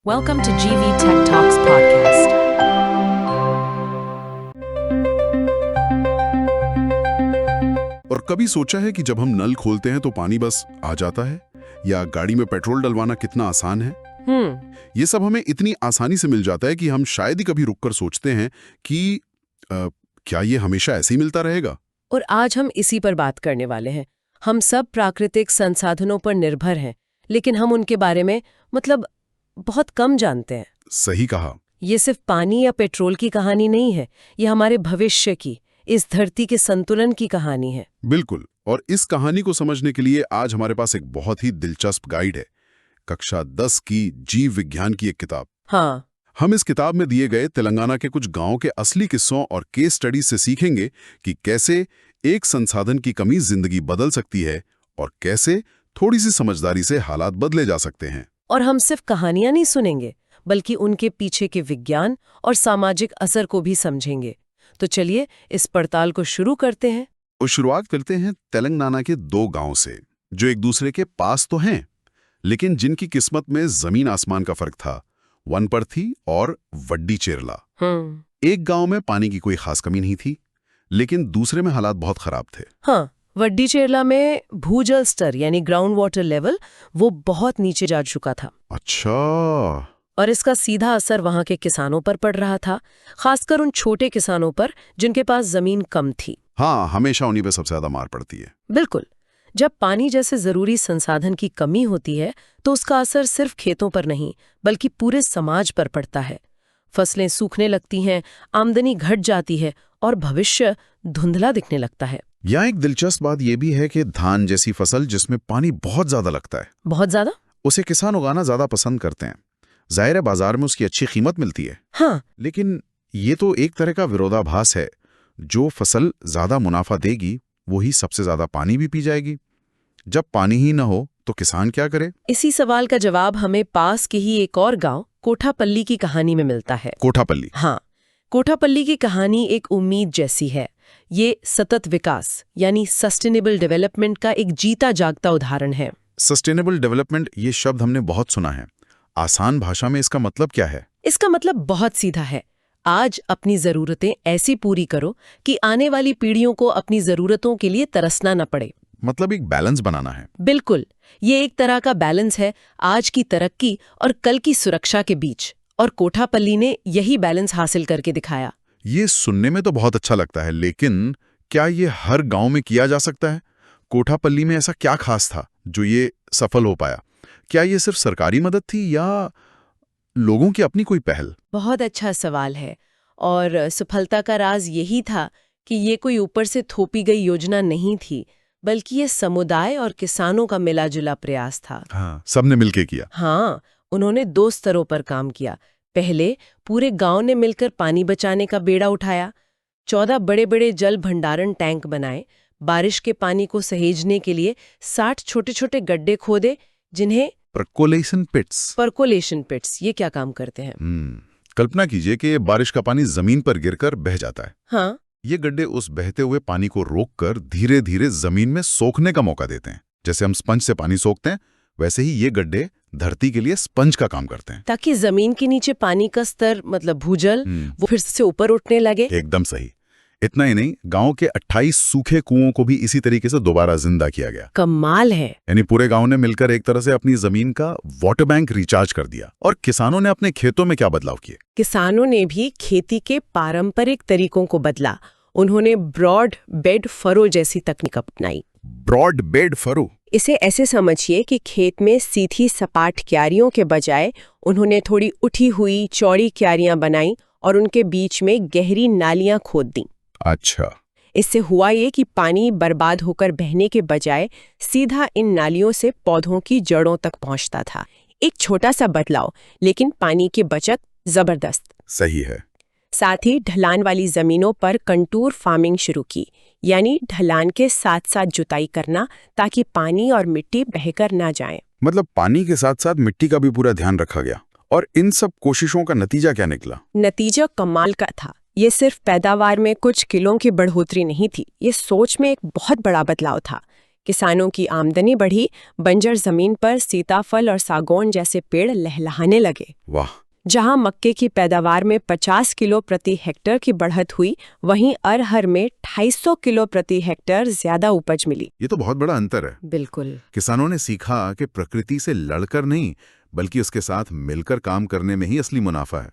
Welcome to GV Tech Talks podcast. और कभी सोचा है कि जब हम नल खोलते हैं तो पानी बस आ जाता है, या गाड़ी में पेट्रोल डलवाना कितना आसान है। ये सब हमें इतनी आसानी से मिल जाता है कि हम शायद ही कभी रुककर सोचते हैं कि क्या ये हमेशा ऐसे ही मिलता रहेगा। और आज हम इसी पर बात करने वाले हैं। हम सब प्राकृतिक संसाधनों पर निर्भर हैं, लेकिन हम उनके बारे में बहुत कम जानते हैं। सही कहा। ये सिर्फ पानी या पेट्रोल की कहानी नहीं है, ये हमारे भविष्य की, इस धरती के संतुलन की कहानी है। बिल्कुल। और इस कहानी को समझने के लिए आज हमारे पास एक बहुत ही दिलचस्प गाइड है, कक्षा 10 की जीव विज्ञान की एक किताब। हाँ, हम इस किताब में दिए गए तेलंगाना के कुछ गांवों के असली किस्सों और केस स्टडी से सीखेंगे कि कैसे एक संसाधन की कमी जिंदगी बदल सकती है और कैसे थोड़ी सी समझदारी से हालात बदले जा सकते हैं। और हम सिर्फ कहानियां नहीं सुनेंगे, बल्कि उनके पीछे के विज्ञान और सामाजिक असर को भी समझेंगे। तो चलिए इस पड़ताल को शुरू करते हैं। और शुरुआत करते हैं तेलंगाना के दो गांव से, जो एक दूसरे के पास तो हैं, लेकिन जिनकी किस्मत में जमीन आसमान का फर्क था। वनपर्थी और वड्डी चेरला। एक गांव में पानी की कोई खास कमी नहीं थी, लेकिन दूसरे में हालात बहुत खराब थे। हाँ, वड्डी चेरला में भूजल स्तर यानी ग्राउंड वाटर लेवल वो बहुत नीचे जा चुका था। अच्छा। और इसका सीधा असर वहां के किसानों पर पड़ रहा था, खासकर उन छोटे किसानों पर जिनके पास जमीन कम थी। हाँ, हमेशा उन्हीं पे सबसे ज्यादा मार पड़ती है। बिल्कुल। जब पानी जैसे जरूरी संसाधन की कमी होती है तो उसका असर सिर्फ खेतों पर नहीं, बल्कि पूरे समाज पर पड़ता है। फसलें सूखने लगती हैं, आमदनी घट जाती है और भविष्य धुंधला दिखने लगता है। यहाँ एक दिलचस्प बात यह भी है कि धान जैसी फसल जिसमें पानी बहुत ज्यादा लगता है, बहुत ज्यादा, उसे किसान उगाना ज्यादा पसंद करते हैं। जाहिर है बाजार में उसकी अच्छी कीमत मिलती है। हाँ, लेकिन ये तो एक तरह का विरोधाभास है। जो फसल ज्यादा मुनाफा देगी वही सबसे ज्यादा पानी भी पी जाएगी। जब पानी ही न हो तो किसान क्या करे? इसी सवाल का जवाब हमें पास के ही एक और गांव कोठापल्ली की कहानी में मिलता है। कोठापल्ली। हाँ, कोठापल्ली की कहानी एक उम्मीद जैसी है। ये सतत विकास यानी सस्टेनेबल डेवलपमेंट का एक जीता जागता उदाहरण है। सस्टेनेबल डेवलपमेंट, ये शब्द हमने बहुत सुना है। आसान भाषा में इसका मतलब क्या है? इसका मतलब बहुत सीधा है। आज अपनी जरूरतें ऐसी पूरी करो कि आने वाली पीढ़ियों को अपनी जरूरतों के लिए तरसना न पड़े। मतलब एक बैलेंस बनाना है। बिल्कुल, ये एक तरह का बैलेंस है आज की तरक्की और कल की सुरक्षा के बीच। और कोठापल्ली ने यही बैलेंस हासिल करके दिखाया। ये सुनने में तो बहुत अच्छा लगता है, लेकिन क्या ये हर गांव में किया जा सकता है? कोठापल्ली में ऐसा क्या खास था जो ये सफल हो पाया? क्या ये सिर्फ सरकारी मदद थी या लोगों की अपनी कोई पहल? बहुत अच्छा सवाल है। और सफलता का राज यही था कि ये कोई ऊपर से थोपी गई योजना नहीं थी, बल्कि ये समुदाय और किसानों का मिलाजुला प्रयास था। हाँ, सबने मिलके किया। हाँ, उन्होंने 2 स्तरों पर काम किया। पहले पूरे गांव ने मिलकर पानी बचाने का बेड़ा उठाया। 14 बड़े बड़े जल भंडारण टैंक बनाए। बारिश के पानी को सहेजने के लिए 60 छोटे छोटे गड्ढे खोदे, जिन्हें परकोलेशन पिट्स। ये क्या काम करते हैं? कल्पना कीजिए कि बारिश का पानी जमीन पर गिरकर बह जाता है। हाँ, ये गड्ढे उस बहते हुए पानी को रोककर धीरे धीरे जमीन में सोखने का मौका देते हैं। जैसे हम स्पंज से पानी सोखते हैं, वैसे ही ये गड्ढे धरती के लिए स्पंज का काम करते हैं, ताकि जमीन के नीचे पानी का स्तर भूजल वो फिर से ऊपर उठने लगे। एकदम सही। इतना ही नहीं, गांव के 28 सूखे कुओं को भी इसी तरीके से दोबारा जिंदा किया गया। कमाल है। यानी पूरे गांव ने मिलकर एक तरह से अपनी जमीन का वाटर बैंक रिचार्ज कर दिया। और किसानों ने अपने खेतों में क्या बदलाव किए? किसानों ने भी खेती के पारंपरिक तरीकों को बदला। उन्होंने ब्रॉड बेड फरो जैसी तकनीक अपनाई। Broad bed furrow? इसे ऐसे समझिए कि खेत में सीधी सपाट क्यारियों के बजाय उन्होंने थोड़ी उठी हुई चौड़ी क्यारियां बनाई और उनके बीच में गहरी नालियां खोद दी। अच्छा। इससे हुआ ये कि पानी बर्बाद होकर बहने के बजाय सीधा इन नालियों से पौधों की जड़ों तक पहुंचता था। एक छोटा सा बदलाव, लेकिन पानी की बचत जबरदस्त। सही है। साथ ही ढलान वाली जमीनों पर कंटूर फार्मिंग शुरू की, यानी ढलान के साथ साथ जुताई करना ताकि पानी और मिट्टी बहकर ना जाए। मतलब पानी के साथ साथ मिट्टी का भी पूरा ध्यान रखा गया। और इन सब कोशिशों का नतीजा क्या निकला? नतीजा कमाल का था। ये सिर्फ पैदावार में कुछ किलों की बढ़ोतरी नहीं थी, ये सोच में एक बहुत बड़ा बदलाव था। किसानों की आमदनी बढ़ी, बंजर जमीन पर सीताफल और सागौन जैसे पेड़ लहलहाने लगे। वाह। जहां मक्के की पैदावार में 50 किलो प्रति हेक्टेयर की बढ़त हुई, वहीं अरहर में 250 किलो प्रति हेक्टेयर ज्यादा उपज मिली। ये तो बहुत बड़ा अंतर है। बिल्कुल। किसानों ने सीखा कि प्रकृति से लड़कर नहीं, बल्कि उसके साथ मिलकर काम करने में ही असली मुनाफा है।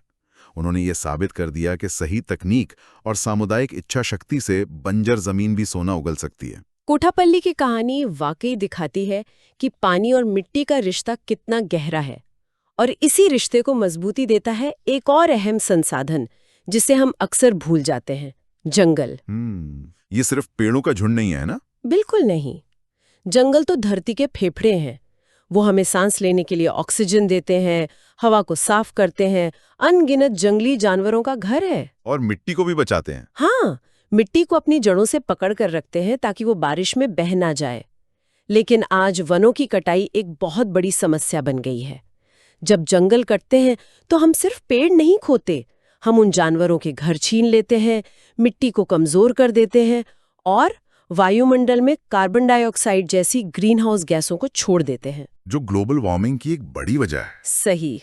उन्होंने ये साबित कर दिया कि सही तकनीक और सामुदायिक इच्छा शक्ति से बंजर जमीन भी सोना उगल सकती है। कोठापल्ली की कहानी वाकई दिखाती है कि पानी और मिट्टी का रिश्ता कितना गहरा है, और इसी रिश्ते को मजबूती देता है एक और अहम संसाधन जिसे हम अक्सर भूल जाते हैं, जंगल। ये सिर्फ पेड़ों का झुंड नहीं है ना? बिल्कुल नहीं। जंगल तो धरती के फेफड़े हैं। वो हमें सांस लेने के लिए ऑक्सीजन देते हैं, हवा को साफ करते हैं, अनगिनत जंगली जानवरों का घर है। और मिट्टी को भी बचाते हैं। हाँ, मिट्टी को अपनी जड़ों से पकड़ कर रखते हैं ताकि वो बारिश में बह ना जाए। लेकिन आज वनों की कटाई एक बहुत बड़ी समस्या बन गई है। जब जंगल कटते हैं तो हम सिर्फ पेड़ नहीं खोते, हम उन जानवरों के घर छीन लेते हैं, मिट्टी को कमजोर कर देते हैं और वायुमंडल में कार्बन डाइऑक्साइड जैसी ग्रीन हाउस गैसों को छोड़ देते हैं, जो ग्लोबल वार्मिंग की एक बड़ी वजह है। सही।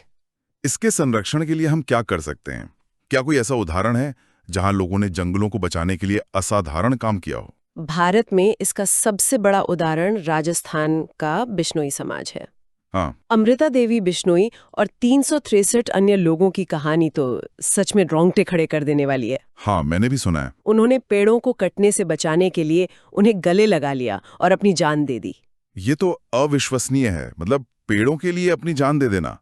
इसके संरक्षण के लिए हम क्या कर सकते हैं? क्या कोई ऐसा उदाहरण है जहां लोगों ने जंगलों को बचाने के लिए असाधारण काम किया हो? भारत में इसका सबसे बड़ा उदाहरण राजस्थान का बिश्नोई समाज है। हाँ। अमृता देवी बिश्नोई और 363 अन्य लोगों की कहानी तो सच में रोंगटे खड़े कर देने वाली है। हाँ, मैंने भी सुना है। उन्होंने पेड़ों को कटने से बचाने के लिए उन्हें गले लगा लिया और अपनी जान दे दी। ये तो अविश्वसनीय है। मतलब पेड़ों के लिए अपनी जान दे देना।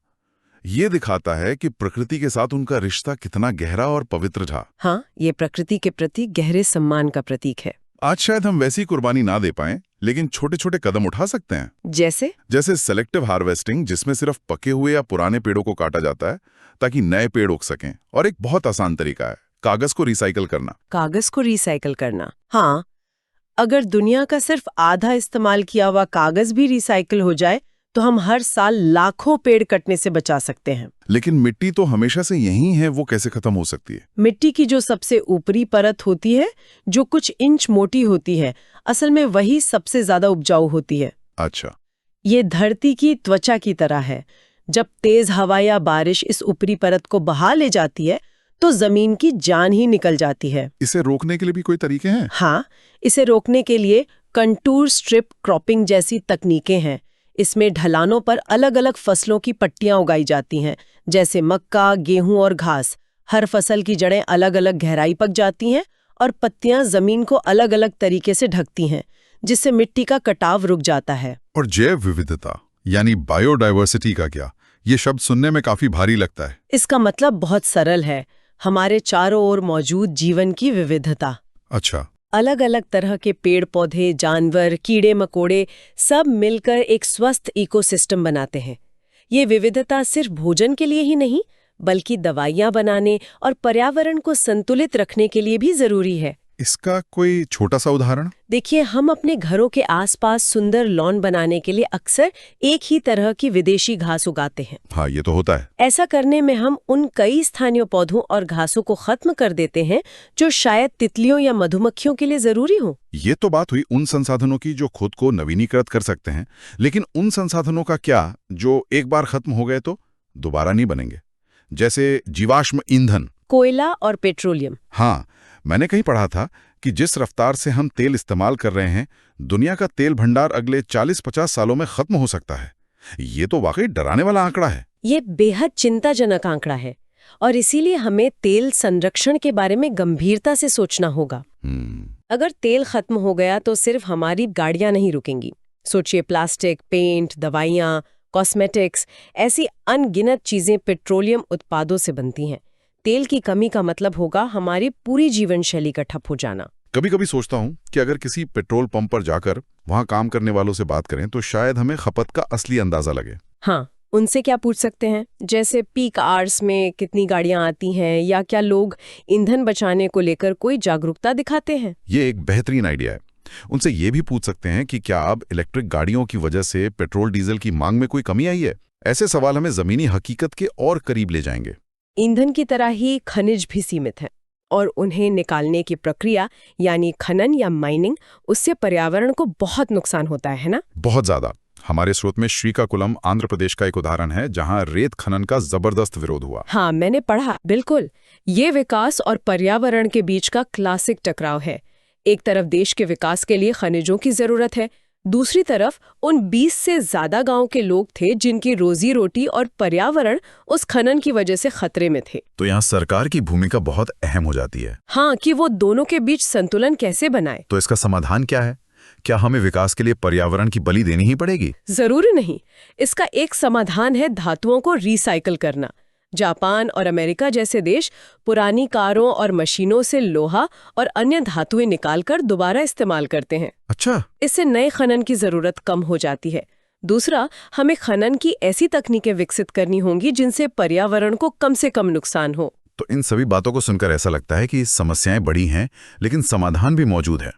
ये दिखाता है कि प्रकृति के साथ उनका रिश्ता कितना गहरा और पवित्र था। हाँ, ये प्रकृति के प्रति गहरे सम्मान का प्रतीक है। आज शायद हम वैसी कुर्बानी ना दे पाएं, लेकिन छोटे छोटे कदम उठा सकते हैं। जैसे सेलेक्टिव हार्वेस्टिंग, जिसमें सिर्फ पके हुए या पुराने पेड़ों को काटा जाता है ताकि नए पेड़ उग सकें। और एक बहुत आसान तरीका है, कागज को रिसाइकिल करना। कागज को रिसाइकिल करना। हाँ, अगर दुनिया का सिर्फ आधा इस्तेमाल किया हुआ कागज भी रिसाइकिल हो जाए तो हम हर साल लाखों पेड़ कटने से बचा सकते हैं। लेकिन मिट्टी तो हमेशा से यही है, वो कैसे खत्म हो सकती है? मिट्टी की जो सबसे ऊपरी परत होती है, जो कुछ इंच मोटी होती है, असल में वही सबसे ज्यादा उपजाऊ होती है। अच्छा। ये धरती की त्वचा की तरह है। जब तेज हवा या बारिश इस ऊपरी परत को बहा ले जाती है तो जमीन की जान ही निकल जाती है। इसे रोकने के लिए भी कोई तरीके हैं? हाँ, इसे रोकने के लिए कंटूर स्ट्रिप क्रॉपिंग जैसी तकनीकें हैं। इसमें ढलानों पर अलग अलग फसलों की पट्टियां उगाई जाती हैं, जैसे मक्का, गेहूं और घास। हर फसल की जड़ें अलग अलग गहराई पक जाती हैं और पत्तियां जमीन को अलग अलग तरीके से ढकती हैं, जिससे मिट्टी का कटाव रुक जाता है। और जैव विविधता यानी बायोडाइवर्सिटी का क्या? ये शब्द सुनने में काफी भारी लगता है। इसका मतलब बहुत सरल है, हमारे चारों ओर मौजूद जीवन की विविधता। अच्छा। अलग अलग तरह के पेड़ पौधे, जानवर, कीड़े मकोड़े सब मिलकर एक स्वस्थ इकोसिस्टम बनाते हैं। ये विविधता सिर्फ भोजन के लिए ही नहीं, बल्कि दवाइयां बनाने और पर्यावरण को संतुलित रखने के लिए भी जरूरी है। इसका कोई छोटा सा उदाहरण? देखिए, हम अपने घरों के आसपास सुंदर लॉन बनाने के लिए अक्सर एक ही तरह की विदेशी घास उगाते हैं। हाँ, ये तो होता है। ऐसा करने में हम उन कई स्थानीय पौधों और घासों को खत्म कर देते हैं जो शायद तितलियों या मधुमक्खियों के लिए जरूरी हो। ये तो बात हुई उन संसाधनों की जो खुद को नवीनीकृत कर सकते हैं, लेकिन उन संसाधनों का क्या जो एक बार खत्म हो गए तो दोबारा नहीं बनेंगे? जैसे जीवाश्म ईंधन, कोयला और पेट्रोलियम। हाँ, मैंने कहीं पढ़ा था कि जिस रफ्तार से हम तेल इस्तेमाल कर रहे हैं, दुनिया का तेल भंडार अगले 40-50 सालों में खत्म हो सकता है। ये तो वाकई डराने वाला आंकड़ा है। ये बेहद चिंताजनक आंकड़ा है और इसीलिए हमें तेल संरक्षण के बारे में गंभीरता से सोचना होगा। अगर तेल खत्म हो गया तो सिर्फ हमारी गाड़ियां नहीं रुकेंगी। सोचिए, प्लास्टिक, पेंट, दवाइयां, कॉस्मेटिक्स, ऐसी अनगिनत चीजें पेट्रोलियम उत्पादों से बनती हैं। तेल की कमी का मतलब होगा हमारी पूरी जीवन शैली का ठप हो जाना। कभी कभी सोचता हूँ कि अगर किसी पेट्रोल पंप पर जाकर वहां काम करने वालों से बात करें तो शायद हमें खपत का असली अंदाजा लगे। हाँ, उनसे क्या पूछ सकते हैं, जैसे पीक आवर्स में कितनी गाड़ियां आती हैं, या क्या लोग ईंधन बचाने को लेकर कोई जागरूकता दिखाते हैं। ये एक बेहतरीन आइडिया है। उनसे ये भी पूछ सकते हैं कि क्या अब इलेक्ट्रिक गाड़ियों की वजह से पेट्रोल डीजल की मांग में कोई कमी आई है। ऐसे सवाल हमें जमीनी हकीकत के और करीब ले जाएंगे। ईंधन की तरह ही खनिज भी सीमित है और उन्हें निकालने की प्रक्रिया यानी खनन या माइनिंग, उससे पर्यावरण को बहुत नुकसान होता है ना? बहुत ज्यादा। हमारे स्रोत में श्रीकाकुलम आंध्र प्रदेश का एक उदाहरण है जहां रेत खनन का जबरदस्त विरोध हुआ। हाँ, मैंने पढ़ा। बिल्कुल, ये विकास और पर्यावरण के बीच का क्लासिक टकराव है। एक तरफ देश के विकास के लिए खनिजों की जरूरत है, दूसरी तरफ उन 20 से ज्यादा गांव के लोग थे जिनकी रोजी रोटी और पर्यावरण उस खनन की वजह से खतरे में थे। तो यहाँ सरकार की भूमिका बहुत अहम हो जाती है। हाँ, कि वो दोनों के बीच संतुलन कैसे बनाए। तो इसका समाधान क्या है? क्या हमें विकास के लिए पर्यावरण की बलि देनी ही पड़ेगी? जरूरी नहीं। इसका एक समाधान है धातुओं को रिसाइकल करना। जापान और अमेरिका जैसे देश पुरानी कारों और मशीनों से लोहा और अन्य धातुएं निकालकर दोबारा इस्तेमाल करते हैं। अच्छा। इससे नए खनन की जरूरत कम हो जाती है। दूसरा, हमें खनन की ऐसी तकनीकें विकसित करनी होंगी जिनसे पर्यावरण को कम से कम नुकसान हो। तो इन सभी बातों को सुनकर ऐसा लगता है कि समस्याएं बड़ी हैं, लेकिन समाधान भी मौजूद है।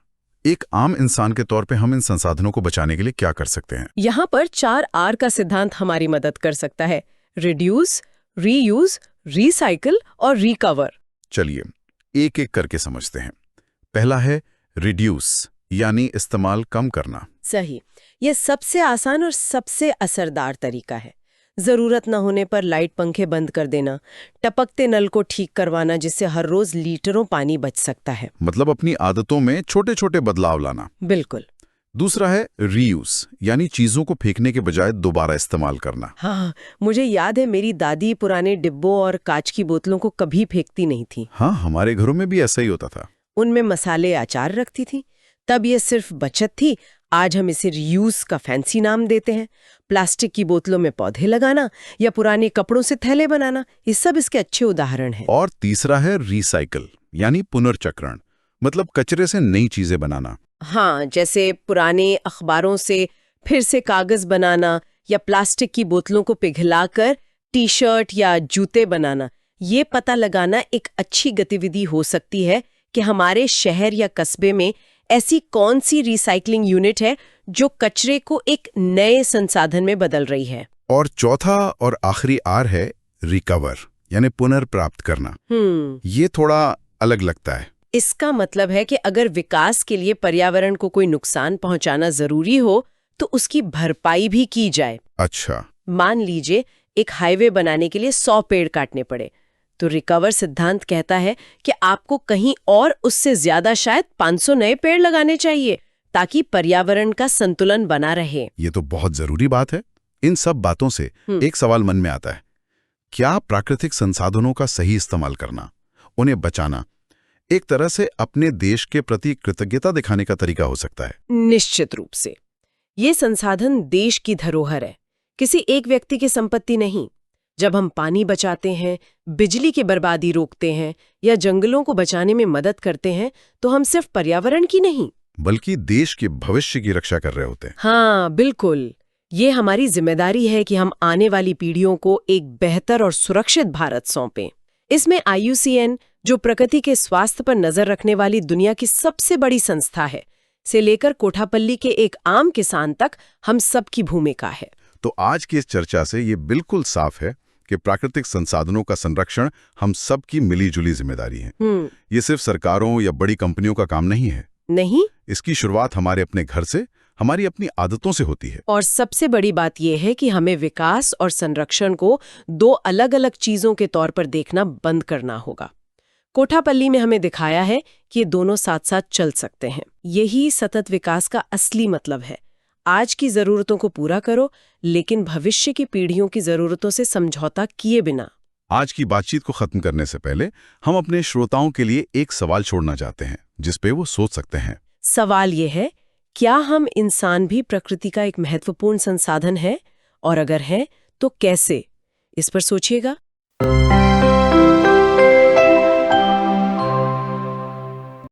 एक आम इंसान के तौर पे हम इन संसाधनों को बचाने के लिए क्या कर सकते हैं? यहाँ पर 4R का सिद्धांत हमारी मदद कर सकता है: रिड्यूस, रीयूज, रिसाइकिल और रिकवर। चलिए एक एक करके समझते हैं। पहला है रिड्यूस, यानी इस्तेमाल कम करना। सही। यह सबसे आसान और सबसे असरदार तरीका है। जरूरत न होने पर लाइट पंखे बंद कर देना, टपकते नल को ठीक करवाना, जिससे हर रोज लीटरों पानी बच सकता है। मतलब अपनी आदतों में छोटे छोटे बदलाव लाना। बिल्कुल। दूसरा है रीयूज, यानी चीजों को फेंकने के बजाय दोबारा इस्तेमाल करना। हाँ, मुझे याद है मेरी दादी पुराने डिब्बों और कांच की बोतलों को कभी फेंकती नहीं थी। हाँ, हमारे घरों में भी ऐसा ही होता था। उनमें मसाले, अचार रखती थी। तब ये सिर्फ बचत थी। आज हम इसे रीयूज का फैंसी नाम देते हैं। प्लास्टिक की बोतलों में पौधे लगाना या पुराने कपड़ों से थैले बनाना, ये सब इसके अच्छे उदाहरण हैं। और तीसरा है रिसाइकल, यानी पुनर्चक्रण, मतलब कचरे से नई चीजें बनाना। हाँ, जैसे पुराने अखबारों से फिर से कागज बनाना या प्लास्टिक की बोतलों को पिघलाकर टी-शर्ट या जूते बनाना। ये पता लगाना एक अच्छी गतिविधि हो सकती है कि हमारे शहर या कस्बे में ऐसी कौन सी रिसाइकलिंग यूनिट है जो कचरे को एक नए संसाधन में बदल रही है। और चौथा और आखिरी आर है रिकवर, यानी पुनर्प्राप्त करना। ये थोड़ा अलग लगता है। इसका मतलब है कि अगर विकास के लिए पर्यावरण को कोई नुकसान पहुंचाना जरूरी हो तो उसकी भरपाई भी की जाए। अच्छा। मान लीजिए एक हाईवे बनाने के लिए 100 पेड़ काटने पड़े, तो रिकवर सिद्धांत कहता है कि आपको कहीं और उससे ज्यादा, शायद 500 नए पेड़ लगाने चाहिए ताकि पर्यावरण का संतुलन बना रहे। ये तो बहुत जरूरी बात है। इन सब बातों से एक सवाल मन में आता है, क्या प्राकृतिक संसाधनों का सही इस्तेमाल करना, उन्हें बचाना, एक तरह से अपने देश के प्रति कृतज्ञता दिखाने का तरीका हो सकता है? निश्चित रूप से। ये संसाधन देश की धरोहर है, किसी एक व्यक्ति की संपत्ति नहीं। जब हम पानी बचाते हैं, बिजली की बर्बादी रोकते हैं या जंगलों को बचाने में मदद करते हैं, तो हम सिर्फ पर्यावरण की नहीं बल्कि देश के भविष्य की रक्षा कर रहे होते हैं। हाँ, बिल्कुल। ये हमारी जिम्मेदारी है कि हम आने वाली पीढ़ियों को एक बेहतर और सुरक्षित भारत सौंपें। इसमें IUCN, जो प्रकृति के स्वास्थ्य पर नजर रखने वाली दुनिया की सबसे बड़ी संस्था है, से लेकर कोठापल्ली के एक आम किसान तक हम सबकी भूमिका है। तो आज की इस चर्चा से ये बिल्कुल साफ है कि प्राकृतिक संसाधनों का संरक्षण हम सबकी मिलीजुली जिम्मेदारी है। ये सिर्फ सरकारों या बड़ी कंपनियों का काम नहीं है। नहीं, इसकी शुरुआत हमारे अपने घर से, हमारी अपनी आदतों से होती है। और सबसे बड़ी बात यह है कि हमें विकास और संरक्षण को 2 अलग-अलग चीजों के तौर पर देखना बंद करना होगा। कोठापल्ली में हमें दिखाया है कि ये दोनों साथ साथ चल सकते हैं। यही सतत विकास का असली मतलब है। आज की जरूरतों को पूरा करो, लेकिन भविष्य की पीढ़ियों की जरूरतों से समझौता किए बिना। आज की बातचीत को खत्म करने से पहले हम अपने श्रोताओं के लिए एक सवाल छोड़ना चाहते हैं, जिस पे वो सोच सकते हैं। सवाल ये है, क्या हम इंसान भी प्रकृति का एक महत्वपूर्ण संसाधन है? और अगर है, तो कैसे? इस पर सोचिएगा।